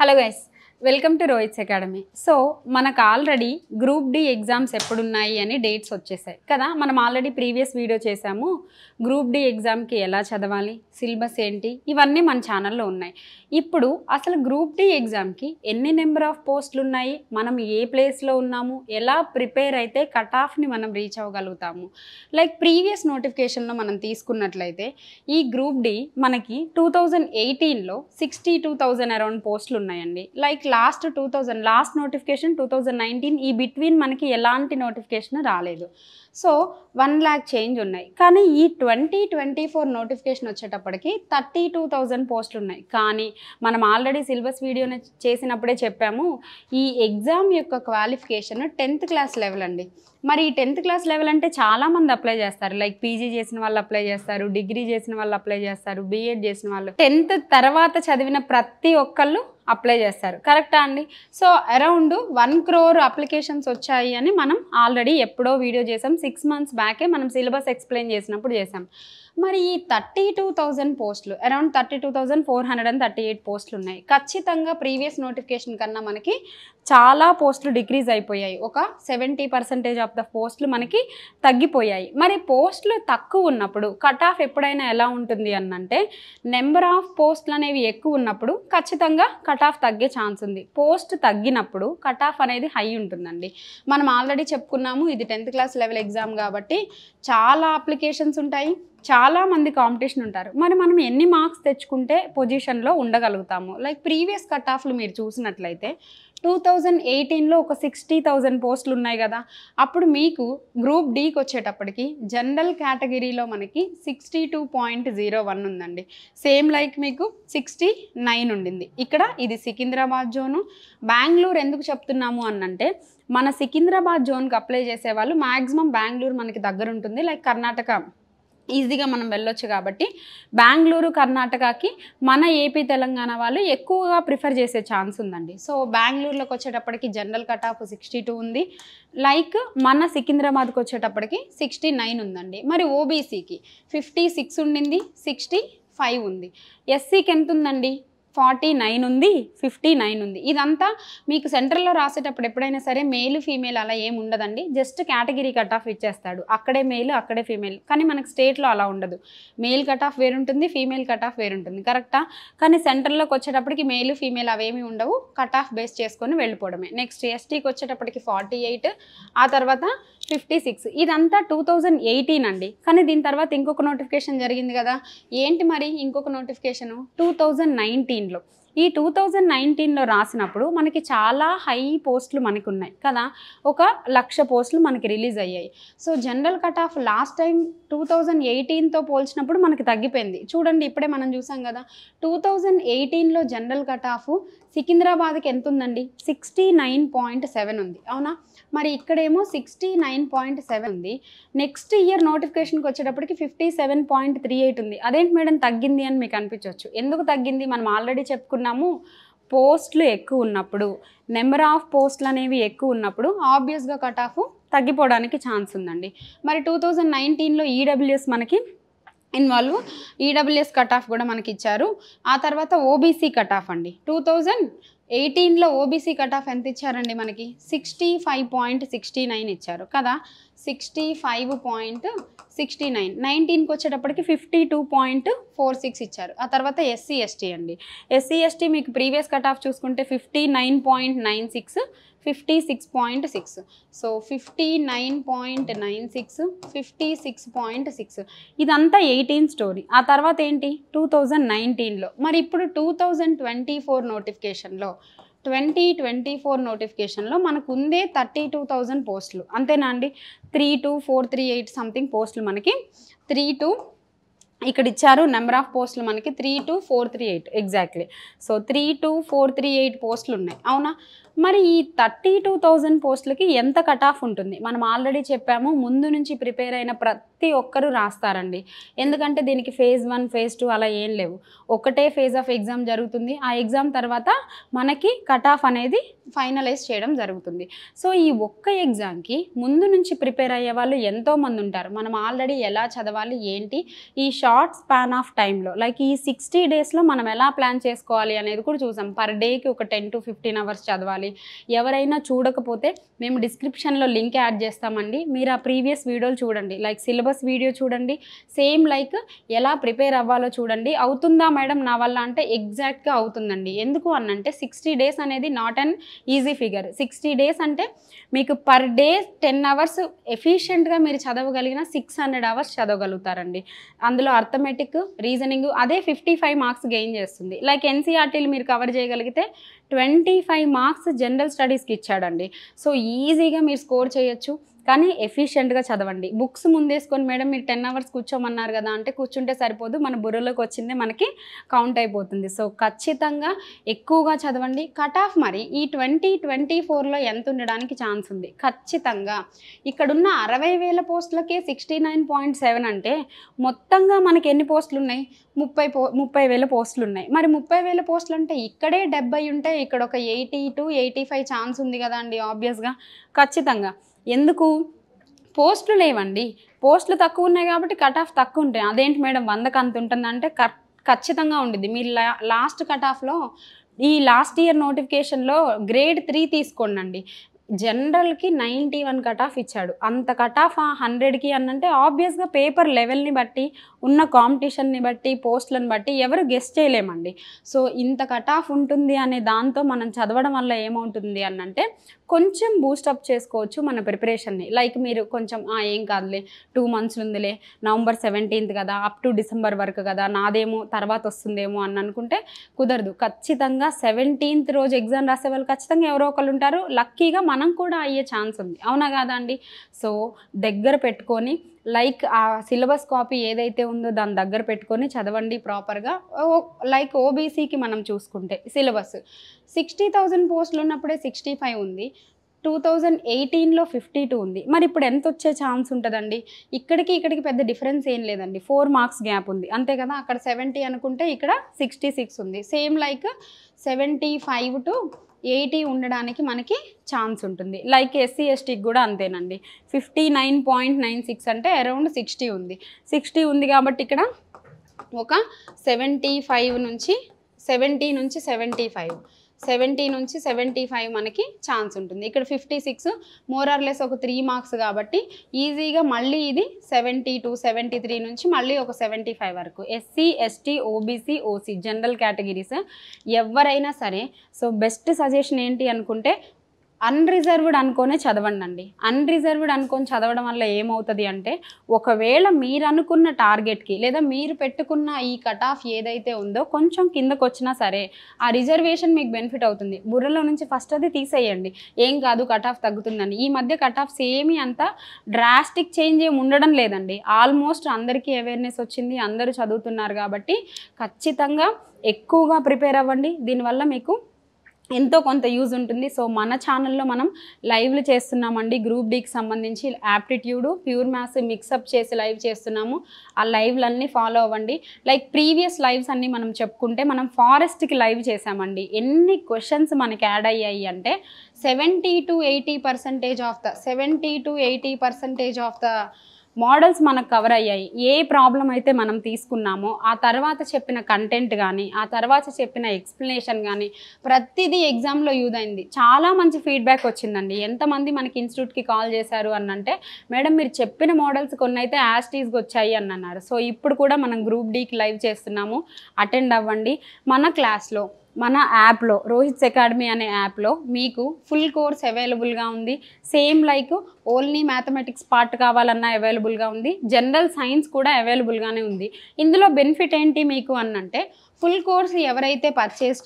Hello guys, welcome to Rohit's academy. So మనకు already group D exams ఎప్పుడున్నాయి అని dates వచ్చేసాయి కదా. మనం ఆల్రెడీ ప్రీవియస్ వీడియో చేసాము. గ్రూప్ డి ఎగ్జామ్కి ఎలా చదవాలి, సిలబస్ ఏంటి, ఇవన్నీ మన ఛానల్లో ఉన్నాయి. ఇప్పుడు అసలు గ్రూప్ డి ఎగ్జామ్కి ఎన్ని నెంబర్ ఆఫ్ పోస్టులు ఉన్నాయి, మనం ఏ ప్లేస్లో ఉన్నాము, ఎలా ప్రిపేర్ అయితే కట్ ఆఫ్ని మనం రీచ్ అవ్వగలుగుతాము. లైక్ ప్రీవియస్ నోటిఫికేషన్లో మనం తీసుకున్నట్లయితే ఈ గ్రూప్ డి మనకి 2018లో 62,000 అరౌండ్ పోస్టులు ఉన్నాయండి. లైక్ లాస్ట్ నోటిఫికేషన్ 2019, ఈ బిట్వీన్ మనకి ఎలాంటి నోటిఫికేషన్ రాలేదు. సో 1 lakh చేంజ్ ఉన్నాయి. కానీ ఈ 2024 నోటిఫికేషన్ వచ్చేటప్పటికి 32,000 పోస్టులు ఉన్నాయి. కానీ మనం ఆల్రెడీ సిలబస్ వీడియో చేసినప్పుడే చెప్పాము, ఈ ఎగ్జామ్ యొక్క క్వాలిఫికేషన్ 10th క్లాస్ లెవెల్ అండి. మరి ఈ 10th క్లాస్ లెవెల్ అంటే చాలామంది అప్లై చేస్తారు. లైక్ పీజీ చేసిన వాళ్ళు అప్లై చేస్తారు, డిగ్రీ చేసిన వాళ్ళు అప్లై చేస్తారు, బీఎడ్ చేసిన వాళ్ళు, 10th తర్వాత చదివిన ప్రతి ఒక్కళ్ళు అప్లై చేస్తారు. కరెక్టా అండి? సో అరౌండ్ 1 crore అప్లికేషన్స్ వచ్చాయి అని మనం ఆల్రెడీ ఎప్పుడో వీడియో చేసాం. 6 months బ్యాకే మనం సిలబస్ ఎక్స్ప్లెయిన్ చేసినప్పుడు చేసాం. మరి ఈ 32,000 పోస్టులు, అరౌండ్ 32,438 పోస్టులు ఉన్నాయి. ఖచ్చితంగా ప్రీవియస్ నోటిఫికేషన్ కన్నా మనకి చాలా పోస్టులు డిక్రీజ్ అయిపోయాయి. ఒక 70% ఆఫ్ ద పోస్టులు మనకి తగ్గిపోయాయి. మరి పోస్టులు తక్కువ ఉన్నప్పుడు కట్ ఆఫ్ ఎప్పుడైనా ఎలా ఉంటుంది అనంటే, నెంబర్ ఆఫ్ పోస్టులు అనేవి ఎక్కువ ఉన్నప్పుడు ఖచ్చితంగా కట్ ఆఫ్ తగ్గే ఛాన్స్ ఉంది. పోస్ట్ తగ్గినప్పుడు కట్ ఆఫ్ అనేది హై ఉంటుందండి. మనం ఆల్రెడీ చెప్పుకున్నాము, ఇది 10th క్లాస్ లెవెల్ ఎగ్జామ్ కాబట్టి చాలా అప్లికేషన్స్ ఉంటాయి, చాలామంది కాంపిటీషన్ ఉంటారు. మరి మనం ఎన్ని మార్క్స్ తెచ్చుకుంటే పొజిషన్లో ఉండగలుగుతాము? లైక్ ప్రీవియస్ కట్ ఆఫ్లు మీరు చూసినట్లయితే 2018లో ఒక 60,000 పోస్టులు ఉన్నాయి కదా. అప్పుడు మీకు గ్రూప్ డీకి వచ్చేటప్పటికి జనరల్ కేటగిరీలో మనకి 62.01 ఉందండి. సేమ్ లైక్ మీకు 69 ఉండింది. ఇక్కడ ఇది సికింద్రాబాద్ జోను. బెంగళూరు ఎందుకు చెప్తున్నాము అనంటే, మన సికింద్రాబాద్ జోన్కి అప్లై చేసేవాళ్ళు మ్యాక్సిమం బెంగళూరు మనకి దగ్గర ఉంటుంది. లైక్ కర్ణాటక ఈజీగా మనం వెళ్ళొచ్చు కాబట్టి బెంగళూరు, కర్ణాటకకి మన ఏపీ, తెలంగాణ వాళ్ళు ఎక్కువగా ప్రిఫర్ చేసే ఛాన్స్ ఉందండి. సో బెంగళూరులోకి వచ్చేటప్పటికి జనరల్ కట్ ఆఫ్ 62 ఉంది. లైక్ మన సికింద్రాబాద్కి వచ్చేటప్పటికి 69 ఉందండి. మరి ఓబీసీకి 56 ఉండింది, 65 ఉంది. ఎస్సీకి ఎంత ఉందండి? 49 ఉంది, 59 ఉంది. ఇదంతా మీకు సెంట్రల్లో రాసేటప్పుడు ఎప్పుడైనా సరే మేల్ ఫీమేల్ అలా ఏమి ఉండదండి. జస్ట్ కేటగిరీ కట్ ఆఫ్ ఇచ్చేస్తాడు, అక్కడే మేల్ అక్కడే ఫీమేల్. కానీ మనకు స్టేట్లో అలా ఉండదు. మేల్ కట్ ఆఫ్ వేరుంటుంది, ఫీమేల్ కట్ ఆఫ్ వేరుంటుంది. కరెక్టా? కానీ సెంట్రల్లోకి వచ్చేటప్పటికి మేల్ ఫీమేల్ అవేమీ ఉండవు, కట్ ఆఫ్ బేస్ చేసుకొని వెళ్ళిపోవడమే. నెక్స్ట్ ఎస్టీకి వచ్చేటప్పటికి 48, ఆ తర్వాత 56. ఇదంతా 2018 అండి. కానీ దీని తర్వాత ఇంకొక నోటిఫికేషన్ జరిగింది కదా. ఏంటి మరి ఇంకొక నోటిఫికేషను? 2019లో. ఈ 2019లో రాసినప్పుడు మనకి చాలా హై పోస్టులు మనకి ఉన్నాయి కదా. 1,00,000 పోస్టులు మనకి రిలీజ్ అయ్యాయి. So general cut off last time 2018తో పోల్చినప్పుడు మనకి తగ్గిపోయింది. చూడండి, ఇప్పుడే మనం చూసాం కదా. 2018లో జనరల్ కట్ ఆఫ్ సికింద్రాబాద్కి ఎంత ఉందండి? 69.7 ఉంది. అవునా? మరి ఇక్కడేమో 69.7 ఉంది. నెక్స్ట్ ఇయర్ నోటిఫికేషన్కి వచ్చేటప్పటికి 57.38 ఉంది. అదేంటి మేడం తగ్గింది అని మీకు అనిపించవచ్చు. ఎందుకు తగ్గింది? మనం ఆల్రెడీ చెప్పుకున్నాము, పోస్టులు ఎక్కువ ఉన్నప్పుడు, నెంబర్ ఆఫ్ పోస్టులు అనేవి ఎక్కువ ఉన్నప్పుడు ఆబ్వియస్గా కట్ ఆఫ్ తగ్గిపోవడానికి ఛాన్స్ ఉందండి. మరి 2019లో ఈడబ్ల్యూఎస్ మనకి ఇన్వాల్వ్, ఈడబ్ల్యూఎస్ కట్ ఆఫ్ కూడా మనకి ఇచ్చారు. ఆ తర్వాత ఓబీసీ కట్ ఆఫ్ అండి. 2018లో ఓబీసీ కట్ ఆఫ్ ఎంత ఇచ్చారండి మనకి? 65.69 ఇచ్చారు కదా. 65.69. 19కి వచ్చేటప్పటికి 52.46 ఇచ్చారు. ఆ తర్వాత ఎస్సీ ఎస్టీ అండి. ఎస్సీ ఎస్టీ మీకు ప్రీవియస్ కట్ ఆఫ్ చూసుకుంటే 59.96, 56.6. సో 59.96, 56.6. ఇదంతా 18 స్టోరీ. ఆ తర్వాత ఏంటి? 2019లో. మరి ఇప్పుడు 2024 నోటిఫికేషన్లో, 2024 నోటిఫికేషన్లో మనకు ఉందే 32,000 పోస్టులు. అంతేనా అండి? 32,438 సంథింగ్ పోస్టులు మనకి. 32 ఇక్కడ ఇచ్చారు నెంబర్ ఆఫ్ పోస్టులు మనకి 32,438 ఎగ్జాక్ట్లీ. సో 32,438 పోస్టులు ఉన్నాయి. అవునా? మరి ఈ 32,000 పోస్టులకి ఎంత కట్ ఆఫ్ ఉంటుంది? మనం ఆల్రెడీ చెప్పాము, ముందు నుంచి ప్రిపేర్ అయిన ప్రతి ఒక్కరు రాస్తారండి. ఎందుకంటే దీనికి ఫేజ్ 1 ఫేజ్ 2 అలా ఏం లేవు. ఒకటే ఫేజ్ ఆఫ్ ఎగ్జామ్ జరుగుతుంది. ఆ ఎగ్జామ్ తర్వాత మనకి కట్ ఆఫ్ అనేది ఫైనలైజ్ చేయడం జరుగుతుంది. సో ఈ ఒక్క ఎగ్జామ్కి ముందు నుంచి ప్రిపేర్ అయ్యే వాళ్ళు ఎంతోమంది ఉంటారు. మనం ఆల్రెడీ ఎలా చదవాలి ఏంటి, ఈ షార్ట్ స్పాన్ ఆఫ్ టైంలో లైక్ ఈ 60 డేస్లో మనం ఎలా ప్లాన్ చేసుకోవాలి అనేది కూడా చూసాం. పర్ డేకి ఒక 10 to 15 అవర్స్ చదవాలి. ఎవరైనా చూడకపోతే మేము డిస్క్రిప్షన్లో లింక్ యాడ్ చేస్తామండి. మీరు ఆ ప్రీవియస్ వీడియోలు చూడండి, లైక్ సిలబస్ వీడియో చూడండి, సేమ్ లైక్ ఎలా ప్రిపేర్ అవ్వాలో చూడండి. అవుతుందా మేడం నా వల్ల అంటే ఎగ్జాక్ట్గా అవుతుందండి. ఎందుకు అనంటే 60 డేస్ అనేది not an easy figure. 60 days అంటే మీకు పర్ డే 10 అవర్స్ ఎఫిషియెంట్గా మీరు చదవగలిగిన 600 అవర్స్ చదవగలుగుతారండి. అందులో అర్థమెటిక్, రీజనింగ్ అదే 55 మార్క్స్ గెయిన్ చేస్తుంది. లైక్ ఎన్సీఆర్టీలు మీరు కవర్ చేయగలిగితే 25 మార్క్స్ జనరల్ స్టడీస్కి ఇచ్చాడండి. సో ఈజీగా మీరు స్కోర్ చేయొచ్చు. కానీ ఎఫిషియెంట్గా చదవండి. బుక్స్ ముందేసుకొని మేడం మీరు 10 అవర్స్ కూర్చోమన్నారు కదా అంటే కూర్చుంటే సరిపోదు, మన బుర్రలోకి వచ్చిందే మనకి కౌంట్ అయిపోతుంది. సో ఖచ్చితంగా ఎక్కువగా చదవండి. కట్ ఆఫ్ మరి ఈ 2024లో ఎంత ఉండడానికి ఛాన్స్ ఉంది? ఖచ్చితంగా ఇక్కడున్న 60,000 పోస్టులకే 69.7 అంటే మొత్తంగా మనకి ఎన్ని పోస్టులు ఉన్నాయి? 30,000 పోస్టులు ఉన్నాయి. మరి 30,000 పోస్టులు అంటే ఇక్కడే 70 ఉంటే ఇక్కడ ఒక 80 to 85 ఛాన్స్ ఉంది కదా అండి ఆబ్వియస్గా. ఖచ్చితంగా. ఎందుకు? పోస్టులు లేవండి. పోస్టులు తక్కువ ఉన్నాయి కాబట్టి కట్ ఆఫ్ తక్కువ ఉంటాయి. అదేంటి మేడం 100కి అంత ఉంటుందంటే ఖచ్చితంగా ఉండిద్ది. మీరు లాస్ట్ కట్ ఆఫ్లో ఈ లాస్ట్ ఇయర్ నోటిఫికేషన్లో గ్రేడ్ 3 తీసుకోండి. జనరల్కి 91 కట్ ఆఫ్ ఇచ్చాడు. అంత కట్ ఆఫ్ 100కి అనంటే ఆబ్వియస్గా పేపర్ లెవెల్ని బట్టి, ఉన్న కాంపిటీషన్ని బట్టి, పోస్టులను బట్టి ఎవరు గెస్ చేయలేమండి. సో ఇంత కట్ ఆఫ్ ఉంటుంది అనే దాంతో మనం చదవడం వల్ల ఏమవుతుంది అనంటే కొంచెం బూస్టప్ చేసుకోవచ్చు మన ప్రిపరేషన్ని. లైక్ మీరు కొంచెం ఏం కాదులే 2 months ఉందిలే, నవంబర్ 17th కదా, అప్ టు డిసెంబర్ వరకు కదా, నాదేమో తర్వాత వస్తుందేమో అని అనుకుంటే కుదరదు. ఖచ్చితంగా 17th రోజు ఎగ్జామ్ రాసే వాళ్ళు ఖచ్చితంగా ఎవరో ఒకళ్ళు ఉంటారు. లక్కీగా మనం కూడా అయ్యే ఛాన్స్ ఉంది. అవునా కాదా అండి? సో దగ్గర పెట్టుకొని లైక్ ఆ సిలబస్ కాపీ ఏదైతే ఉందో దాని దగ్గర పెట్టుకొని చదవండి ప్రాపర్గా. లైక్ ఓబీసీకి మనం చూసుకుంటే సిలబస్ 60,000 పోస్టులు ఉన్నప్పుడే 65 ఉంది, 2018లో 52 ఉంది. మరి ఇప్పుడు ఎంత వచ్చే ఛాన్స్ ఉంటుందండి? ఇక్కడికి పెద్ద డిఫరెన్స్ ఏం లేదండి. 4 మార్క్స్ గ్యాప్ ఉంది అంతే కదా. అక్కడ 70 అనుకుంటే ఇక్కడ 66 ఉంది. సేమ్ లైక్ 75 to 80 ఉండడానికి మనకి ఛాన్స్ ఉంటుంది. లైక్ ఎస్సీ ఎస్టీకి కూడా అంతేనండి. 59.96 అంటే అరౌండ్ 60 ఉంది. 60 ఉంది కాబట్టి ఇక్కడ ఒక 70 నుంచి 75 మనకి ఛాన్స్ ఉంటుంది. ఇక్కడ 56 మోర్ ఆర్ లెస్ ఒక 3 మార్క్స్ కాబట్టి ఈజీగా మళ్ళీ ఇది 72 73 నుంచి మళ్ళీ ఒక 75 వరకు. SC ST OBC OC general categories ఎవరైనా సరే. సో బెస్ట్ సజెషన్ ఏంటి అనుకుంటే అన్రిజర్వ్డ్ అనుకోనే చదవండి అండి. అన్రిజర్వ్డ్ అనుకొని చదవడం వల్ల ఏమవుతుంది అంటే ఒకవేళ మీరు అనుకున్న టార్గెట్కి లేదా మీరు పెట్టుకున్న ఈ కట్ ఆఫ్ ఏదైతే ఉందో కొంచెం కిందకు వచ్చినా సరే ఆ రిజర్వేషన్ మీకు బెనిఫిట్ అవుతుంది. బుర్రలో నుంచి ఫస్ట్ అది తీసేయండి. ఏం కాదు కట్ ఆఫ్ తగ్గుతుందని. ఈ మధ్య కట్ ఆఫ్స్ ఏమీ అంత డ్రాస్టిక్ చేంజ్ ఏమి ఉండడం లేదండి. ఆల్మోస్ట్ అందరికీ అవేర్నెస్ వచ్చింది, అందరూ చదువుతున్నారు కాబట్టి ఖచ్చితంగా ఎక్కువగా ప్రిపేర్ అవ్వండి. దీనివల్ల మీకు ఎంతో కొంత యూజ్ ఉంటుంది. సో మన ఛానల్లో మనం లైవ్లు చేస్తున్నామండి. గ్రూప్ డీకి సంబంధించి యాప్టిట్యూడ్, ప్యూర్ మ్యాథ్స్ మిక్సప్ చేసి లైవ్ చేస్తున్నాము. ఆ లైవ్లన్నీ ఫాలో అవ్వండి. లైక్ ప్రీవియస్ లైవ్స్ అన్నీ మనం చెప్పుకుంటే మనం ఫారెస్ట్కి లైవ్ చేసామండి. ఎన్ని క్వశ్చన్స్ మనకి యాడ్ అయ్యాయి అంటే 70 to 80% ఆఫ్ ద మోడల్స్ మనకు కవర్ అయ్యాయి. ఏ ప్రాబ్లం అయితే మనం తీసుకున్నామో ఆ తర్వాత చెప్పిన కంటెంట్ కానీ ఆ తర్వాత చెప్పిన ఎక్స్ప్లెనేషన్ కానీ ప్రతిదీ ఎగ్జామ్లో యూజ్ అయింది. చాలా మంచి ఫీడ్బ్యాక్ వచ్చిందండి. ఎంతమంది మనకి ఇన్స్టిట్యూట్కి కాల్ చేశారు అని అంటే మేడం మీరు చెప్పిన మోడల్స్ కొన్ని అయితే యాస్టీస్కి వచ్చాయి అని అన్నారు. సో ఇప్పుడు కూడా మనం గ్రూప్ డీకి లైవ్ చేస్తున్నాము, అటెండ్ అవ్వండి. మన క్లాస్లో మన యాప్లో రోహిత్స్ అకాడమీ అనే యాప్లో మీకు ఫుల్ కోర్స్ అవైలబుల్గా ఉంది. Same like only mathematics part కావాలన్నా అవైలబుల్గా ఉంది. జనరల్ సైన్స్ కూడా అవైలబుల్గానే ఉంది. ఇందులో బెనిఫిట్ ఏంటి మీకు అనంటే ఫుల్ కోర్స్ ఎవరైతే పర్చేస్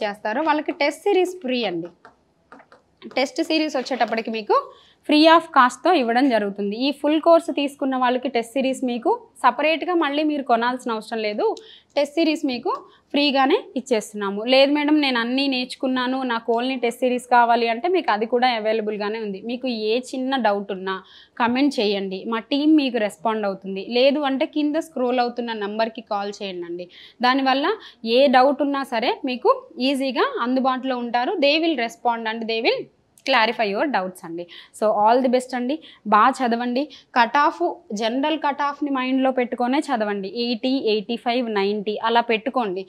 చేస్తారో వాళ్ళకి టెస్ట్ సిరీస్ ఫ్రీ అండి. టెస్ట్ సిరీస్ వచ్చేటప్పటికి మీకు ఫ్రీ ఆఫ్ కాస్ట్తో ఇవ్వడం జరుగుతుంది. ఈ ఫుల్ కోర్సు తీసుకున్న వాళ్ళకి టెస్ట్ సిరీస్ మీకు సపరేట్గా మళ్ళీ మీరు కొనాల్సిన అవసరం లేదు. టెస్ట్ సిరీస్ మీకు ఫ్రీగానే ఇచ్చేస్తున్నాము. లేదు మేడం నేను అన్నీ నేర్చుకున్నాను, నాకు ఓన్లీ టెస్ట్ సిరీస్ కావాలి అంటే మీకు అది కూడా అవైలబుల్గానే ఉంది. మీకు ఏ చిన్న డౌట్ ఉన్నా కమెంట్ చేయండి, మా టీం మీకు రెస్పాండ్ అవుతుంది. లేదు అంటే కింద స్క్రోల్ అవుతున్న నెంబర్కి కాల్ చేయండి. దానివల్ల ఏ డౌట్ ఉన్నా సరే మీకు ఈజీగా అందుబాటులో ఉంటారు. They will respond and they will clarify your doubts అండి. సో ఆల్ ది బెస్ట్ అండి. బాగా చదవండి. కట్ ఆఫ్ జనరల్ కట్ ఆఫ్ని మైండ్లో పెట్టుకొనే చదవండి. 80, 85, 90 అలా పెట్టుకోండి.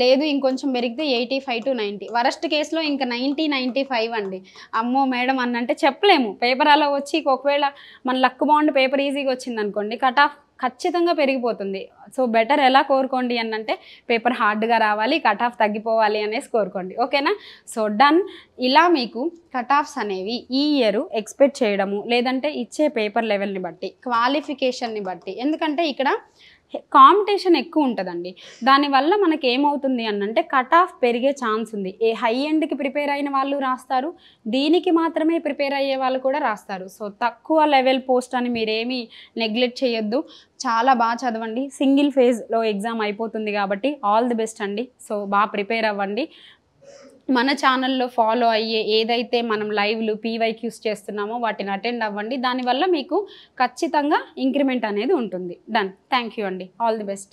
లేదు ఇంకొంచెం పెరిగితే 85 to 90, వరస్ట్ కేసులో ఇంకా 90, 95 అండి. అమ్మో మేడం అన్నంటే చెప్పలేము. పేపర్ అలా వచ్చి ఒకవేళ మన లక్ బాగుండి పేపర్ ఈజీగా వచ్చింది అనుకోండి, కట్ ఆఫ్ ఖచ్చితంగా పెరిగిపోతుంది. సో బెటర్ ఎలా కోరుకోండి అంటే పేపర్ హార్డ్గా రావాలి, కట్ ఆఫ్ తగ్గిపోవాలి అనేసి కోరుకోండి. ఓకేనా? So done. ఇలా మీకు కట్ ఆఫ్స్ అనేవి ఈ ఇయర్ ఎక్స్పెక్ట్ చేయడము, లేదంటే ఇచ్చే పేపర్ లెవెల్ని బట్టి, క్వాలిఫికేషన్ని బట్టి, ఎందుకంటే ఇక్కడ కాంపిటీషన్ ఎక్కువ ఉంటుందండి. దానివల్ల మనకి ఏమవుతుంది అంటే కట్ ఆఫ్ పెరిగే ఛాన్స్ ఉంది. హై ఎండ్కి ప్రిపేర్ అయిన వాళ్ళు రాస్తారు, దీనికి మాత్రమే ప్రిపేర్ అయ్యే వాళ్ళు కూడా రాస్తారు. సో తక్కువ లెవెల్ పోస్ట్ అని మీరేమీ నెగ్లెక్ట్ చేయొద్దు. చాలా బాగా చదవండి. సింగిల్ ఫేజ్లో ఎగ్జామ్ అయిపోతుంది కాబట్టి ఆల్ ది బెస్ట్ అండి. సో బాగా ప్రిపేర్ అవ్వండి. మన ఛానల్లో ఫాలో అయ్యే ఏదైతే మనం లైవ్లు PYQs చేస్తున్నామో వాటిని అటెండ్ అవ్వండి. దానివల్ల మీకు ఖచ్చితంగా ఇంక్రిమెంట్ అనేది ఉంటుంది. డన్. థ్యాంక్ యూ అండి. All the best.